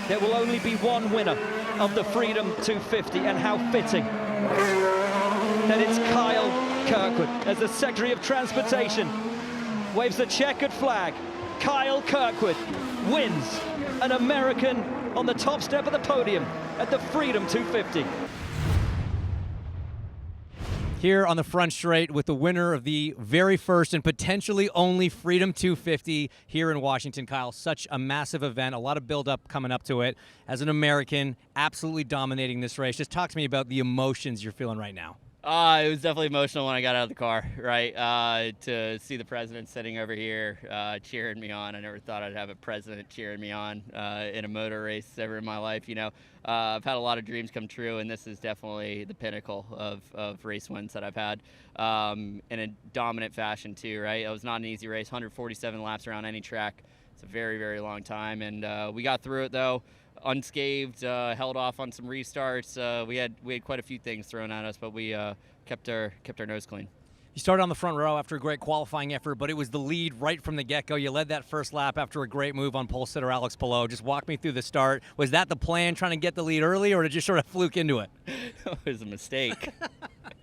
There will only be one winner of the Freedom 250, and how fitting that it's Kyle Kirkwood as the Secretary of Transportation waves the checkered flag. Kyle Kirkwood wins an American on the top step of the podium at the Freedom 250. Here on the front straight with the winner of the very first and potentially only Freedom 250 here in Washington. Kyle, such a massive event, a lot of build-up coming up to it. As an American, absolutely dominating this race. Just talk to me about the emotions you're feeling right now. It was definitely emotional when I got out of the car, right? To see the president sitting over here cheering me on. I never thought I'd have a president cheering me on in a motor race ever in my life. You know, I've had a lot of dreams come true, and this is definitely the pinnacle of race wins that I've had in a dominant fashion too, right? It was not an easy race, 147 laps around any track. It's a very, very long time, and we got through it though. Unscathed, held off on some restarts. We had quite a few things thrown at us, but we kept our nose clean. You started on the front row after a great qualifying effort, but it was the lead right from the get-go. You led that first lap after a great move on pole sitter Alex Palou. Just walk me through the start. Was that the plan, trying to get the lead early, or did you sort of fluke into it? It was a mistake.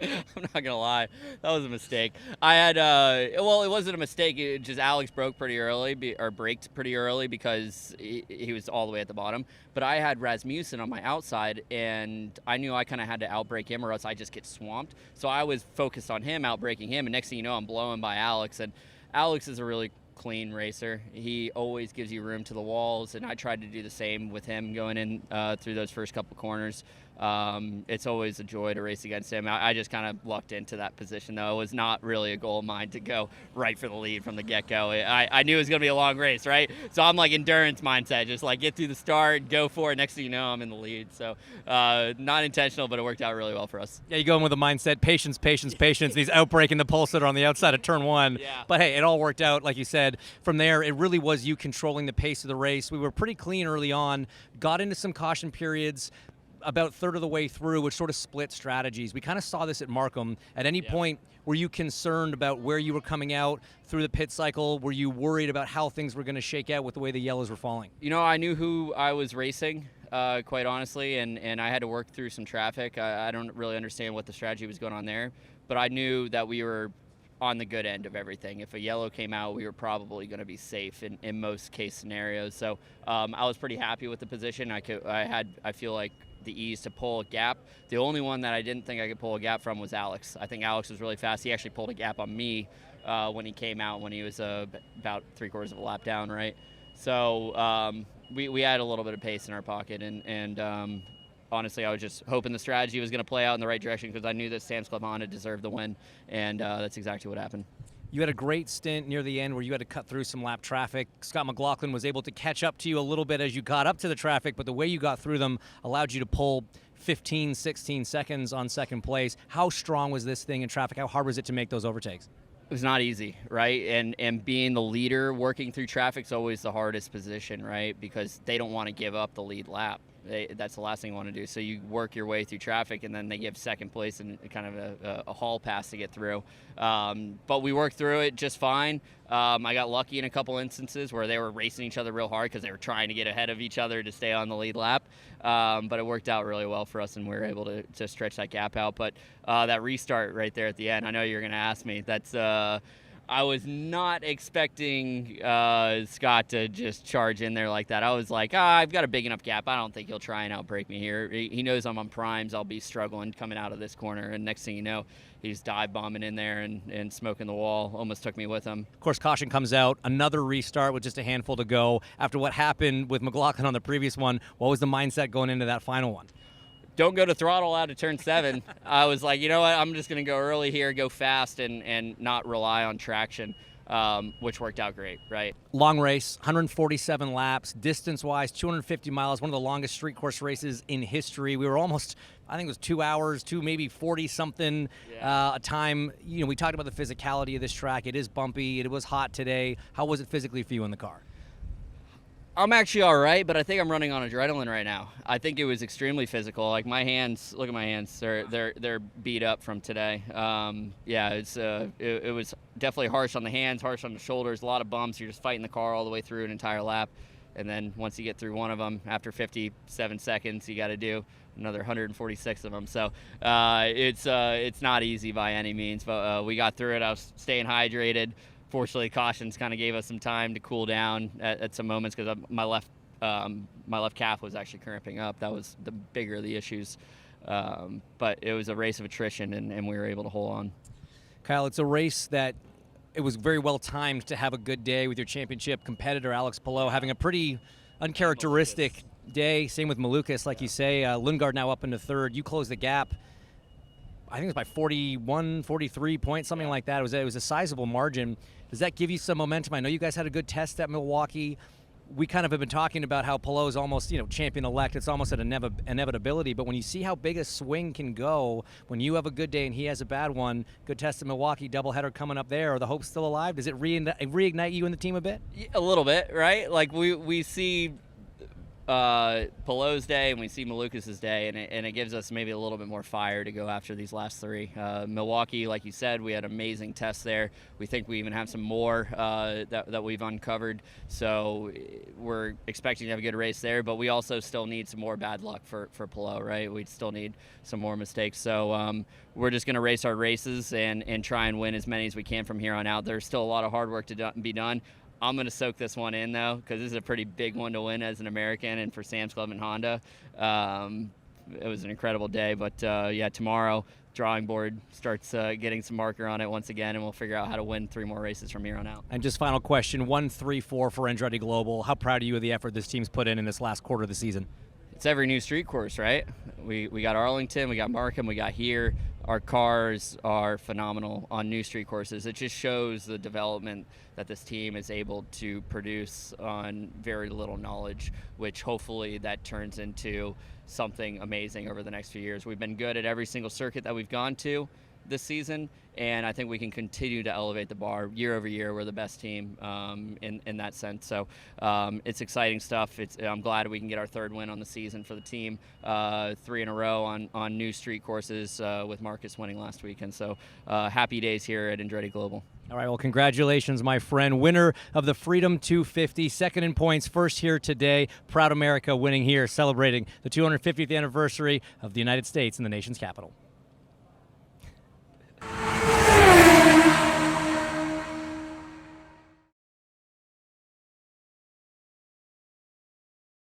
I'm not gonna lie, that was a mistake. I had well, it wasn't a mistake. It just Alex braked pretty early because he was all the way at the bottom. But I had Rasmussen on my outside, and I knew I kind of had to outbrake him, or else I just get swamped. So I was focused on him, outbraking him, and next thing you know, I'm blowing by Alex. And Alex is a really clean racer. He always gives you room to the walls, and I tried to do the same with him going in through those first couple corners. It's always a joy to race against him. I just kind of lucked into that position, though. It was not really a goal of mine to go right for the lead from the get-go. I knew it was going to be a long race, right? So I'm like endurance mindset, just like get through the start, go for it. Next thing you know, I'm in the lead. So not intentional, but it worked out really well for us. Yeah, you go in with a mindset, patience. And he's outbraking the pole sitter on the outside of turn one. Yeah. But hey, it all worked out, like you said. From there, it really was you controlling the pace of the race. We were pretty clean early on, got into some caution periods about third of the way through, which sort of split strategies. We kind of saw this at Markham. At any point, were you concerned about where you were coming out through the pit cycle? Were you worried about how things were going to shake out with the way the yellows were falling? You know, I knew who I was racing, quite honestly, and I had to work through some traffic. I don't really understand what the strategy was going on there, but I knew that we were on the good end of everything. If a yellow came out, we were probably going to be safe in most case scenarios. So I was pretty happy with the position. I feel like the ease to pull a gap. The only one that I didn't think I could pull a gap from was Alex. I think Alex was really fast. He actually pulled a gap on me when he came out, when he was about 3/4 of a lap down, right? So we had a little bit of pace in our pocket, and honestly, I was just hoping the strategy was going to play out in the right direction, because I knew that Sam's Club Honda deserved the win, and that's exactly what happened. You had a great stint near the end where you had to cut through some lap traffic. Scott McLaughlin was able to catch up to you a little bit as you got up to the traffic, but the way you got through them allowed you to pull 15, 16 seconds on second place. How strong was this thing in traffic? How hard was it to make those overtakes? It was not easy, right? And being the leader working through traffic is always the hardest position, right? Because they don't want to give up the lead lap. That's the last thing you want to do. So you work your way through traffic, and then they give second place and kind of a hall pass to get through. But we worked through it just fine. I got lucky in a couple instances where they were racing each other real hard because they were trying to get ahead of each other to stay on the lead lap. But it worked out really well for us, and we were able to stretch that gap out. But that restart right there at the end, I know you're going to ask me. I was not expecting Scott to just charge in there like that. I was like, I've got a big enough gap. I don't think he'll try and outbrake me here. He knows I'm on primes. I'll be struggling coming out of this corner. And next thing you know, he's dive bombing in there and smoking the wall. Almost took me with him. Of course, caution comes out. Another restart with just a handful to go. After what happened with McLaughlin on the previous one, what was the mindset going into that final one? Don't go to throttle out of turn 7. I was like, you know what, I'm just going to go early here, go fast, and not rely on traction, which worked out great, right? Long race, 147 laps, distance-wise, 250 miles, one of the longest street course races in history. We were almost, I think it was 2 hours, maybe 40-something a time. You know, we talked about the physicality of this track. It is bumpy. It was hot today. How was it physically for you in the car? I'm actually all right, but I think I'm running on adrenaline right now. I think it was extremely physical. Like my hands, look at my hands. They're beat up from today. It was definitely harsh on the hands, harsh on the shoulders, a lot of bumps. You're just fighting the car all the way through an entire lap. And then once you get through one of them, after 57 seconds, you got to do another 146 of them. So it's not easy by any means, but we got through it. I was staying hydrated. Fortunately, cautions kind of gave us some time to cool down at some moments, because my left calf was actually cramping up. That was the bigger of the issues. But it was a race of attrition, and we were able to hold on. Kyle, it's a race that it was very well timed to have a good day with your championship competitor, Alex Palou, having a pretty uncharacteristic day. Same with Malukas, like you say. Lundgaard now up into third. You closed the gap. I think it was by 41, 43 points, something like that. It was a sizable margin. Does that give you some momentum? I know you guys had a good test at Milwaukee. We kind of have been talking about how Palou is almost, champion-elect. It's almost an inevitability. But when you see how big a swing can go, when you have a good day and he has a bad one, good test in Milwaukee, doubleheader coming up there, are the hopes still alive? Does it reignite you and the team a bit? A little bit, right? Like we see Palou's day and we see Malukas's day, and it gives us maybe a little bit more fire to go after these last three. Milwaukee, like you said, we had amazing tests there. We think we even have some more that we've uncovered, so we're expecting to have a good race there, but we also still need some more bad luck for Palou, right? We still need some more mistakes, so we're just going to race our races and try and win as many as we can from here on out. There's still a lot of hard work to be done. I'm going to soak this one in, though, because this is a pretty big one to win as an American and for Sam's Club and Honda. It was an incredible day, but tomorrow, drawing board starts getting some marker on it once again, and we'll figure out how to win 3 more races from here on out. And just final question, 1-3-4 for Andretti Global. How proud are you of the effort this team's put in this last quarter of the season? It's every new street course, right? We got Arlington, we got Markham, we got here. Our cars are phenomenal on new street courses. It just shows the development that this team is able to produce on very little knowledge, which hopefully that turns into something amazing over the next few years. We've been good at every single circuit that we've gone to this season, and I think we can continue to elevate the bar year over year. We're the best team in that sense. So it's exciting stuff. I'm glad we can get our 3rd win on the season for the team, 3 in a row on new street courses with Marcus winning last weekend. So happy days here at Andretti Global. All right, well, congratulations, my friend. Winner of the Freedom 250, second in points, first here today. Proud America winning here, celebrating the 250th anniversary of the United States in the nation's capital.